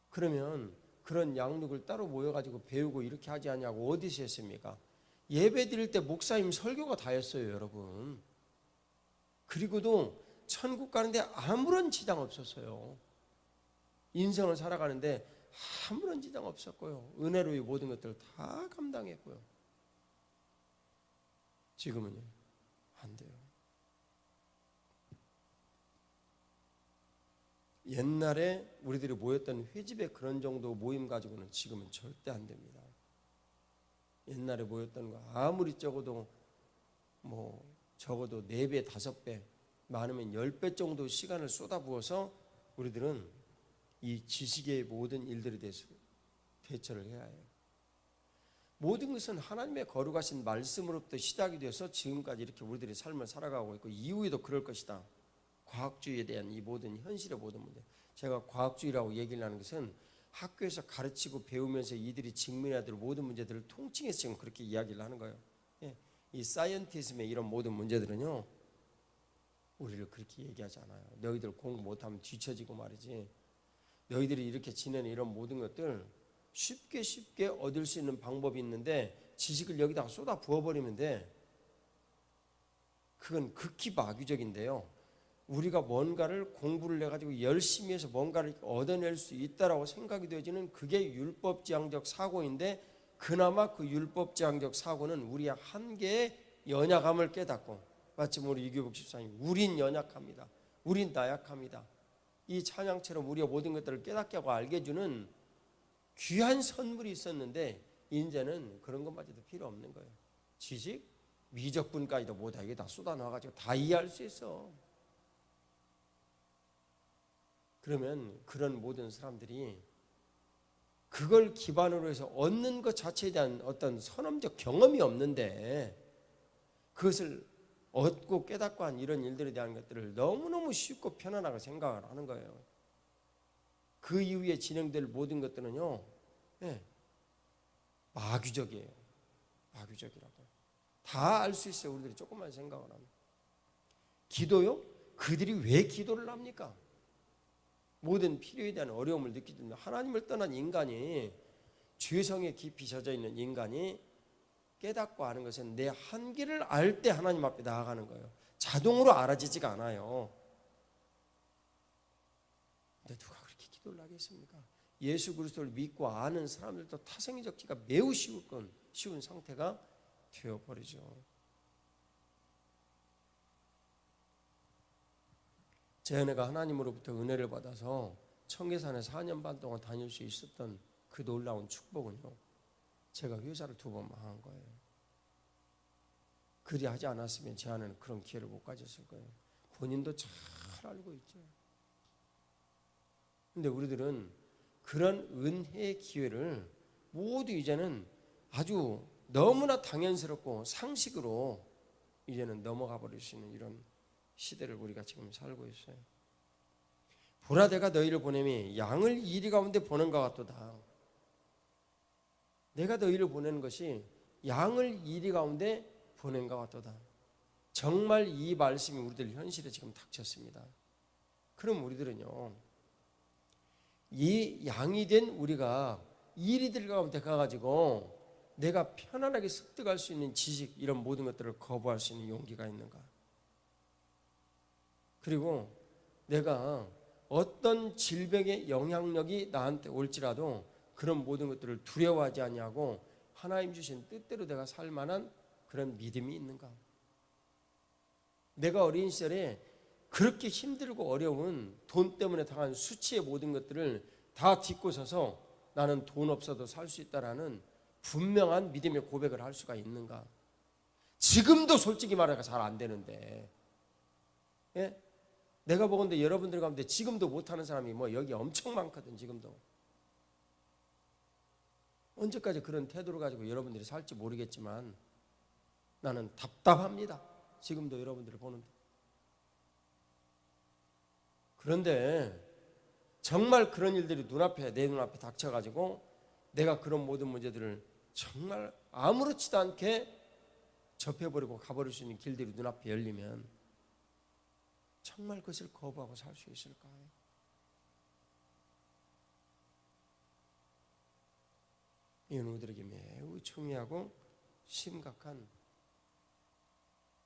그러면 그런 양육을 따로 모여가지고 배우고 이렇게 하지 않냐고 어디서 했습니까? 예배 드릴 때 목사님 설교가 다였어요, 여러분. 그리고도 천국 가는데 아무런 지장 없었어요. 인생을 살아가는데 아무런 지장 없었고요. 은혜로 이 모든 것들을 다 감당했고요. 지금은요, 안 돼요. 옛날에 우리들이 모였던 회집의 그런 정도 모임 가지고는 지금은 절대 안 됩니다. 옛날에 모였던 거 아무리 적어도 적어도 4배, 5배, 많으면 10배 정도 시간을 쏟아부어서 우리들은 이 지식의 모든 일들에 대해서 대처를 해야 해요. 모든 것은 하나님의 거룩하신 말씀으로부터 시작이 되어서 지금까지 이렇게 우리들의 삶을 살아가고 있고 이후에도 그럴 것이다. 과학주의에 대한 이 모든 현실의 모든 문제. 제가 과학주의라고 얘기를 하는 것은 학교에서 가르치고 배우면서 이들이 직면해야 될 모든 문제들을 통칭해서 지금 그렇게 이야기를 하는 거예요. 이 사이언티즘의 이런 모든 문제들은요, 우리를 그렇게 얘기하지 않아요. 너희들 공부 못하면 뒤처지고 말이지. 너희들이 이렇게 지내는 이런 모든 것들 쉽게 얻을 수 있는 방법이 있는데 지식을 여기다가 쏟아 부어버리면 돼. 그건 극히 마귀적인데요. 우리가 뭔가를 공부를 해가지고 열심히 해서 뭔가를 얻어낼 수 있다라고 생각이 되어지는 그게 율법지향적 사고인데, 그나마 그 율법지향적 사고는 우리의 한계의 연약함을 깨닫고, 마침 우리 이규복 집사님, 우린 연약합니다. 우린 나약합니다. 이 찬양처럼 우리의 모든 것들을 깨닫게 하고 알게 해주는 귀한 선물이 있었는데 이제는 그런 것마저도 필요 없는 거예요. 지식, 미적분까지도 못하게 다 쏟아놔가지고 다 이해할 수 있어. 그러면 그런 모든 사람들이 그걸 기반으로 해서 얻는 것 자체에 대한 어떤 선험적 경험이 없는데 그것을 얻고 깨닫고 한 이런 일들에 대한 것들을 너무너무 쉽고 편안하게 생각을 하는 거예요. 그 이후에 진행될 모든 것들은요, 마귀적이에요. 마귀적이라고. 다 알 수 있어요. 우리들이 조금만 생각을 하면. 기도요? 그들이 왜 기도를 합니까? 모든 필요에 대한 어려움을 느끼기 때문에. 하나님을 떠난 인간이, 죄성에 깊이 젖어 있는 인간이 깨닫고 아는 것은 내 한계를 알 때 하나님 앞에 나아가는 거예요. 자동으로 알아지지가 않아요. 근데 누가 그렇게 기도를 하겠습니까? 예수 그리스도를 믿고 아는 사람들도 타성이적지가 매우 쉬운 상태가 되어버리죠. 제 아내가 하나님으로부터 은혜를 받아서 청계산에 4년 반 동안 다닐 수 있었던 그 놀라운 축복은요, 제가 회사를 2번 망한 거예요. 그리 하지 않았으면 제 아내는 그런 기회를 못 가졌을 거예요. 본인도 잘 알고 있죠. 근데 우리들은 그런 은혜의 기회를 모두 이제는 아주 너무나 당연스럽고 상식으로 이제는 넘어가 버릴 수 있는 이런 시대를 우리가 지금 살고 있어요. 보라, 내가 너희를 보냄이 양을 이리 가운데 보낸 것 같도다. 내가 너희를 보내는 것이 양을 이리 가운데 보낸 것 같도다. 정말 이 말씀이 우리들 현실에 지금 닥쳤습니다. 그럼 우리들은요, 이 양이 된 우리가 이리들 가운데 가가지고 내가 편안하게 습득할 수 있는 지식, 이런 모든 것들을 거부할 수 있는 용기가 있는가? 그리고 내가 어떤 질병의 영향력이 나한테 올지라도 그런 모든 것들을 두려워하지 아니하고 하나님 주신 뜻대로 내가 살 만한 그런 믿음이 있는가? 내가 어린 시절에 그렇게 힘들고 어려운 돈 때문에 당한 수치의 모든 것들을 다 딛고 서서 나는 돈 없어도 살 수 있다라는 분명한 믿음의 고백을 할 수가 있는가? 지금도 솔직히 말해서 잘 안 되는데, 내가 보건대 여러분들 가운데 지금도 못하는 사람이 여기 엄청 많거든. 지금도. 언제까지 그런 태도를 가지고 여러분들이 살지 모르겠지만 나는 답답합니다. 지금도 여러분들을 보는데. 그런데 정말 그런 일들이 내 눈앞에 닥쳐가지고 내가 그런 모든 문제들을 정말 아무렇지도 않게 접해버리고 가버릴 수 있는 길들이 눈앞에 열리면 정말 그것을 거부하고 살 수 있을까요? 이건 우리들에게 매우 중요하고 심각한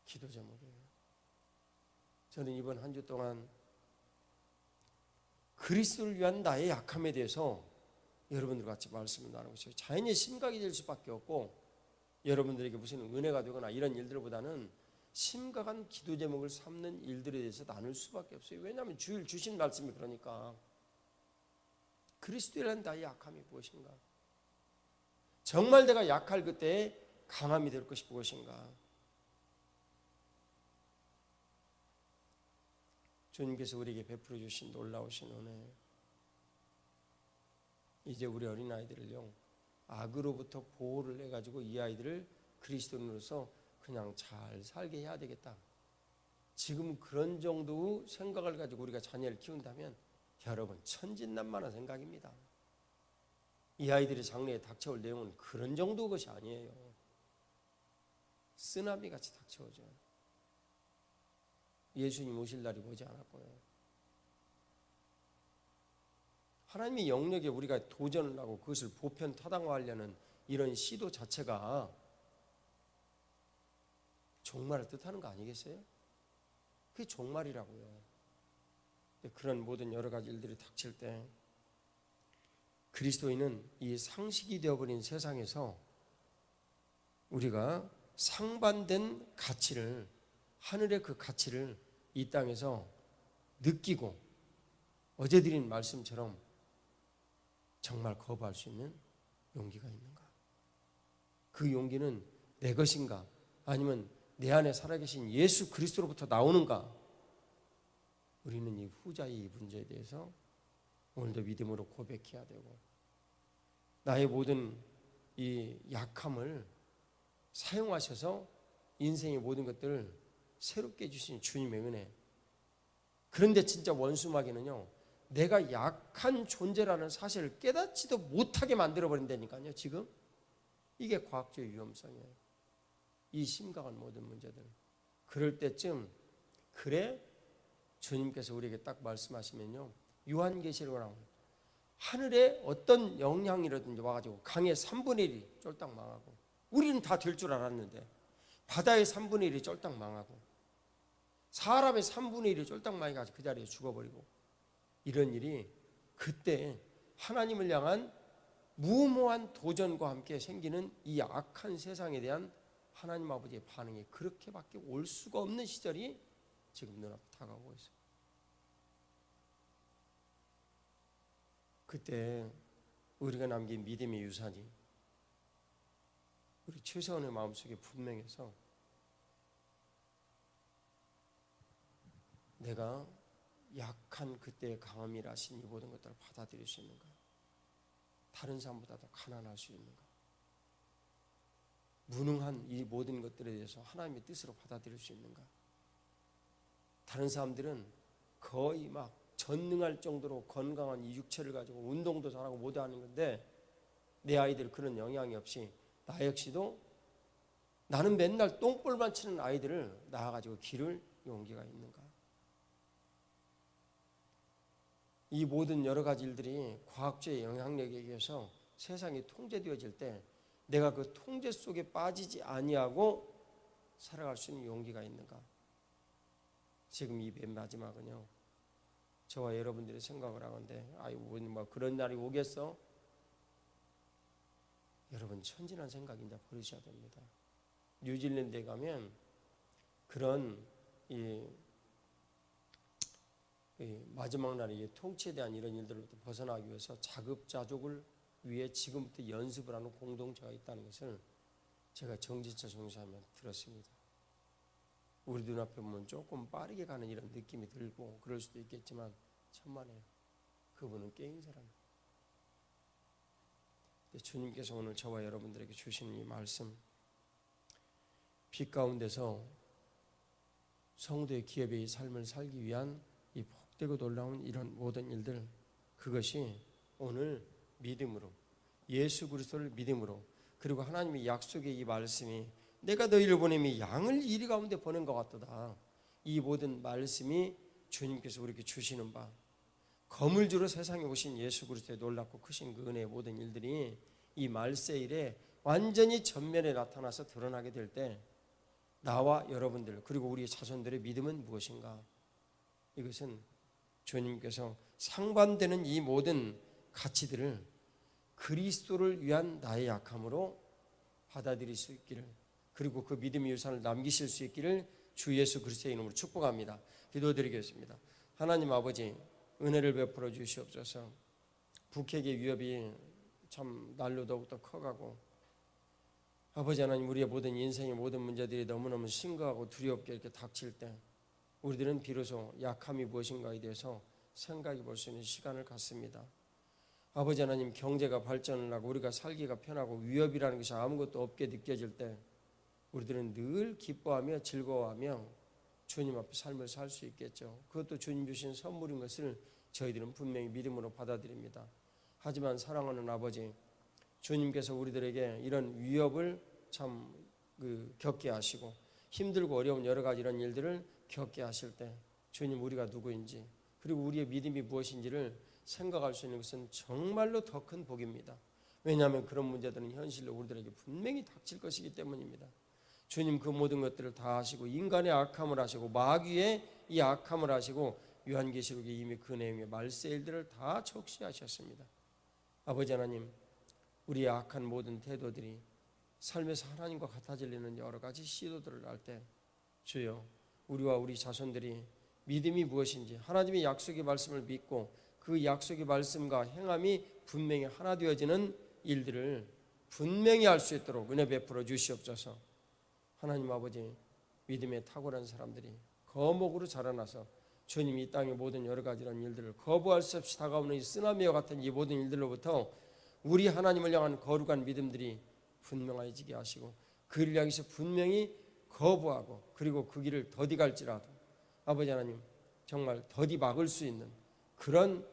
기도 제목이에요. 저는 이번 한 주 동안 그리스도를 위한 나의 약함에 대해서 여러분들과 같이 말씀을 나누고 있어요. 자연히 심각이 될 수밖에 없고 여러분들에게 무슨 은혜가 되거나 이런 일들보다는 심각한 기도 제목을 삼는 일들에 대해서 나눌 수밖에 없어요. 왜냐하면 주일 주신 말씀이 그러니까 그리스도를 위한 나의 약함이 무엇인가? 정말 내가 약할 그때에 강함이 될 것이 무엇인가? 주님께서 우리에게 베풀어 주신 놀라우신 은혜. 이제 우리 어린아이들을요 악으로부터 보호를 해가지고 이 아이들을 그리스도인으로서 그냥 잘 살게 해야 되겠다. 지금 그런 정도의 생각을 가지고 우리가 자녀를 키운다면 여러분 천진난만한 생각입니다. 이 아이들이 장래에 닥쳐올 내용은 그런 정도 것이 아니에요. 쓰나미같이 닥쳐오죠. 예수님 오실 날이 머지 않았고요. 하나님의 영역에 우리가 도전을 하고 그것을 보편 타당화하려는 이런 시도 자체가 종말을 뜻하는 거 아니겠어요? 그게 종말이라고요. 그런 모든 여러 가지 일들이 닥칠 때 그리스도인은 이 상식이 되어버린 세상에서 우리가 상반된 가치를, 하늘의 그 가치를 이 땅에서 느끼고 어제 드린 말씀처럼 정말 거부할 수 있는 용기가 있는가? 그 용기는 내 것인가? 아니면 내 안에 살아계신 예수 그리스도로부터 나오는가? 우리는 이 후자의 이 문제에 대해서 오늘도 믿음으로 고백해야 되고 나의 모든 이 약함을 사용하셔서 인생의 모든 것들을 새롭게 해주신 주님의 은혜. 그런데 진짜 원수마귀는요 내가 약한 존재라는 사실을 깨닫지도 못하게 만들어버린다니까요. 지금 이게 과학적인 위험성이에요. 이 심각한 모든 문제들. 그럴 때쯤 그래 주님께서 우리에게 딱 말씀하시면요 요한계시록에 나오는 하늘에 어떤 영향이라든지 와가지고 강의 3분의 1이 쫄딱 망하고 우리는 다 될 줄 알았는데 바다의 3분의 1이 쫄딱 망하고 사람의 3분의 1이 쫄딱 망해가지고 그 자리에 죽어버리고 이런 일이 그때 하나님을 향한 무모한 도전과 함께 생기는 이 악한 세상에 대한 하나님 아버지의 반응이 그렇게밖에 올 수가 없는 시절이 지금 눈앞에 다가오고 있어요. 그때 우리가 남긴 믿음의 유산이 우리 최세원의 마음속에 분명해서 내가 약한 그때의 강함이라 하신 이 모든 것들을 받아들일 수 있는가? 다른 사람보다 더 가난할 수 있는가? 무능한 이 모든 것들에 대해서 하나님의 뜻으로 받아들일 수 있는가? 다른 사람들은 거의 막 전능할 정도로 건강한 이 육체를 가지고 운동도 잘하고 모두 하는 건데 내 아이들 그런 영향이 없이 나 역시도 나는 맨날 똥볼만 치는 아이들을 낳아가지고 기를 용기가 있는가? 이 모든 여러 가지 일들이 과학적인 영향력에 의해서 세상이 통제되어질 때 내가 그 통제 속에 빠지지 아니하고 살아갈 수 있는 용기가 있는가? 지금 이 맨 마지막은요 저와 여러분들이 생각을 하건데 아이고 뭐 그런 날이 오겠어? 여러분 천진한 생각 이제 버리셔야 됩니다. 뉴질랜드에 가면 그런 이 마지막 날의 통치에 대한 이런 일들로부터 벗어나기 위해서 자급자족을 위해 지금부터 연습을 하는 공동체가 있다는 것을 제가 정지차 종사하면 들었습니다. 우리 눈앞에 보면 조금 빠르게 가는 이런 느낌이 들고 그럴 수도 있겠지만 천만에요. 그분은 깨인 사람이에요. 주님께서 오늘 저와 여러분들에게 주시는 이 말씀 빛 가운데서 성도의 기업의 삶을 살기 위한 이 복되고 놀라운 이런 모든 일들 그것이 오늘 믿음으로 예수 그리스도를 믿음으로 그리고 하나님의 약속의 이 말씀이 내가 너희를 보냄이 양을 이리 가운데 보낸 것 같도다. 이 모든 말씀이 주님께서 우리에게 주시는 바, 거물주로 세상에 오신 예수 그리스도의 놀랍고 크신 그 은혜의 모든 일들이 이 말세일에 완전히 전면에 나타나서 드러나게 될 때 나와 여러분들 그리고 우리 자손들의 믿음은 무엇인가? 이것은 주님께서 상반되는 이 모든 가치들을 그리스도를 위한 나의 약함으로 받아들일 수 있기를, 그리고 그 믿음의 유산을 남기실 수 있기를 주 예수 그리스도의 이름으로 축복합니다. 기도드리겠습니다. 하나님 아버지, 은혜를 베풀어 주시옵소서. 북핵의 위협이 참 날로 더욱더 커가고, 아버지 하나님, 우리의 모든 인생의 모든 문제들이 너무너무 심각하고 두렵게 이렇게 닥칠 때 우리들은 비로소 약함이 무엇인가에 대해서 생각해 볼 수 있는 시간을 갖습니다. 아버지 하나님, 경제가 발전을 하고 우리가 살기가 편하고 위협이라는 것이 아무것도 없게 느껴질 때 우리들은 늘 기뻐하며 즐거워하며 주님 앞에 삶을 살 수 있겠죠. 그것도 주님 주신 선물인 것을 저희들은 분명히 믿음으로 받아들입니다. 하지만 사랑하는 아버지, 주님께서 우리들에게 이런 위협을 참 겪게 하시고 힘들고 어려운 여러 가지 이런 일들을 겪게 하실 때 주님, 우리가 누구인지 그리고 우리의 믿음이 무엇인지를 생각할 수 있는 것은 정말로 더 큰 복입니다. 왜냐하면 그런 문제들은 현실로 우리들에게 분명히 닥칠 것이기 때문입니다. 주님, 그 모든 것들을 다 하시고 인간의 악함을 하시고 마귀의 이 악함을 하시고 요한계시록에 이미 그 내용의 말세일들을 다 적시하셨습니다. 아버지 하나님, 우리의 악한 모든 태도들이 삶에서 하나님과 같아지려는 여러 가지 시도들을 할 때 주여, 우리와 우리 자손들이 믿음이 무엇인지 하나님의 약속의 말씀을 믿고 그 약속의 말씀과 행함이 분명히 하나 되어지는 일들을 분명히 할 수 있도록 은혜 베풀어 주시옵소서. 하나님 아버지, 믿음에 탁월한 사람들이 거목으로 자라나서 주님 이 땅의 모든 여러 가지 이런 일들을 거부할 수 없이 다가오는 이 쓰나미와 같은 이 모든 일들로부터 우리 하나님을 향한 거룩한 믿음들이 분명해지게 하시고 그를 향해서 분명히 거부하고 그리고 그 길을 더디 갈지라도 아버지 하나님, 정말 더디 막을 수 있는 그런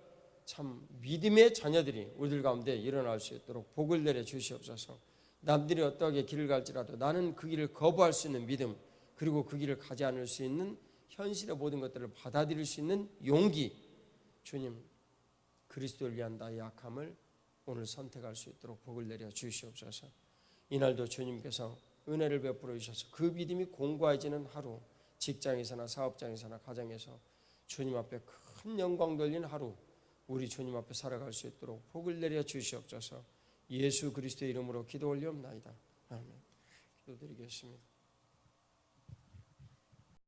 참 믿음의 자녀들이 우리들 가운데 일어날 수 있도록 복을 내려 주시옵소서. 남들이 어떻게 길을 갈지라도 나는 그 길을 거부할 수 있는 믿음, 그리고 그 길을 가지 않을 수 있는 현실의 모든 것들을 받아들일 수 있는 용기, 주님, 그리스도를 위한 나의 약함을 오늘 선택할 수 있도록 복을 내려 주시옵소서. 이날도 주님께서 은혜를 베풀어 주셔서 그 믿음이 공고해지는 하루, 직장에서나 사업장에서나 가정에서 주님 앞에 큰 영광 돌리는 하루, 우리 주님 앞에 살아갈 수 있도록 복을 내려 주시옵소서. 예수 그리스도의 이름으로 기도 올리옵나이다. 아멘. 기도드리겠습니다.